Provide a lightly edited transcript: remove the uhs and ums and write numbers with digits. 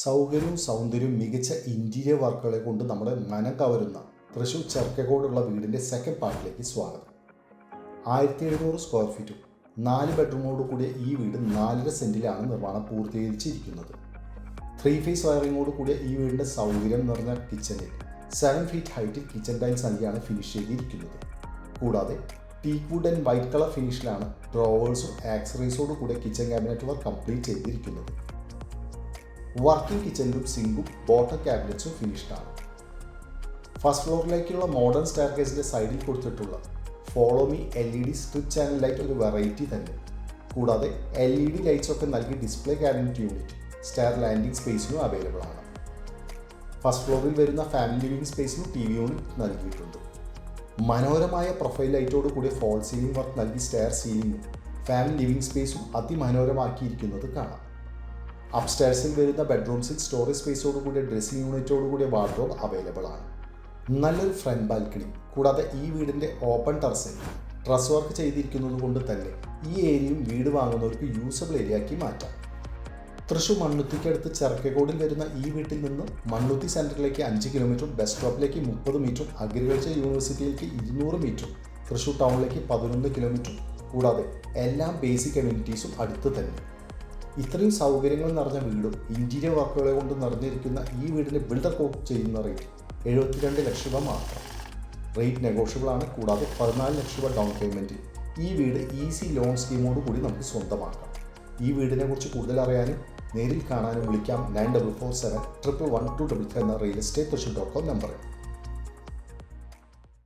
സൗകര്യവും സൗന്ദര്യവും മികച്ച ഇൻറ്റീരിയർ വർക്കുകളെ കൊണ്ട് നമ്മുടെ മനം കവരുന്ന തൃശ്ശൂർ ചെർക്കക്കോടുള്ള വീടിൻ്റെ സെക്കൻഡ് പാർട്ടിലേക്ക് സ്വാഗതം. 1700 സ്ക്വയർ ഫീറ്റും 4 ബെഡ്റൂമോട് കൂടിയ ഈ വീട് 4.5 സെൻറ്റിലാണ് നിർമ്മാണം പൂർത്തീകരിച്ചിരിക്കുന്നത്. 3 ഫേസ് വയറിങ്ങോട് കൂടിയ ഈ വീടിൻ്റെ സൗകര്യം നിറഞ്ഞ കിച്ചണിൽ 7 ഫീറ്റ് ഹൈറ്റിൽ കിച്ചൺ ടൈൽസ് നൽകിയാണ് ഫിനിഷ് ചെയ്തിരിക്കുന്നത്. കൂടാതെ teak wood and white colour ഫിനിഷിലാണ് ഡ്രോവേഴ്സും ആക്സറീസോട് കൂടിയ കിച്ചൺ ക്യാബിനറ്റ് വർക്ക് കംപ്ലീറ്റ് ചെയ്തിരിക്കുന്നത്. വർക്കിംഗ് കിച്ചണിലും സിങ്കും ബോട്ടം ക്യാബിനറ്റ്സും ഫിനിഷ്ഡാണ്. ഫസ്റ്റ് ഫ്ലോറിലേക്കുള്ള മോഡേൺ സ്റ്റെയർ കേസിൻ്റെ സൈഡിൽ കൊടുത്തിട്ടുള്ള follow me LED strip channel light ഒരു വെറൈറ്റി തന്നെ. കൂടാതെ LED ലൈറ്റ്സ് ഒക്കെ നൽകി display cabinet unit stair landing സ്പേസിനും അവൈലബിൾ ആണ്. ഫസ്റ്റ് ഫ്ലോറിൽ വരുന്ന ഫാമിലി ലിവിംഗ് സ്പേസിനും TV യൂണിറ്റ് നൽകിയിട്ടുണ്ട്. മനോഹരമായ പ്രൊഫൈൽ ലൈറ്റോട് കൂടിയ ഫോൾ സീലിംഗ് വർക്ക് നൽകി സ്റ്റെയർ സീലിംഗും ഫാമിലി ലിവിംഗ് സ്പേസും അതിമനോഹരമാക്കിയിരിക്കുന്നത് കാണാം. അപ്സ്റ്റേഴ്സിൽ വരുന്ന ബെഡ്റൂംസിൽ സ്റ്റോറേജ് സ്പേസോട് കൂടിയ ഡ്രസ്സിംഗ് യൂണിറ്റോട് കൂടിയ വാർഡ്രോബ് അവൈലബിൾ ആണ്. നല്ലൊരു ഫ്രണ്ട് ബാൽക്കണി. കൂടാതെ ഈ വീടിൻ്റെ ഓപ്പൺ ടെറസിൽ ഡ്രസ് വർക്ക് ചെയ്തിരിക്കുന്നത് കൊണ്ട് തന്നെ ഈ ഏരിയയും വീട് വാങ്ങുന്നവർക്ക് യൂസബിൾ ഏരിയയാക്കി മാറ്റാം. തൃശ്ശൂർ മണ്ണുത്തിക്കടുത്ത് ചെർക്കക്കോടിൽ വരുന്ന ഈ വീട്ടിൽ നിന്ന് മണ്ണുത്തി സെൻറ്ററിലേക്ക് 5 കിലോമീറ്ററും ബസ് സ്റ്റോപ്പിലേക്ക് 30 മീറ്ററും അഗ്രികൾച്ചർ യൂണിവേഴ്സിറ്റിയിലേക്ക് 200 മീറ്ററും തൃശ്ശൂർ ടൗണിലേക്ക് 11 കിലോമീറ്ററും കൂടാതെ എല്ലാ ബേസിക് അമ്യൂണിറ്റീസും അടുത്ത് തന്നെ. ഇത്രയും സൗകര്യങ്ങൾ നിറഞ്ഞ വീടും ഇൻറ്റീരിയർ വർക്കുകളെ കൊണ്ട് നിറഞ്ഞിരിക്കുന്ന ഈ വീടിൻ്റെ ബിൽഡർ കോട്ട് ചെയ്യുന്ന റേറ്റ് 72 ലക്ഷം രൂപ മാത്രം. റേറ്റ് നെഗോഷ്യബിൾ ആണ്. കൂടാതെ 14 ലക്ഷം രൂപ ഡൗൺ പേയ്മെൻറ്റിൽ ഈ വീട് ഈസി ലോൺ സ്കീമോട് കൂടി നമുക്ക് സ്വന്തമാക്കാം. ഈ വീടിനെ കുറിച്ച് കൂടുതൽ അറിയാനും നേരിൽ കാണാനും വിളിക്കാം 9447 111 233 എന്ന real estate.com നമ്പറിൽ.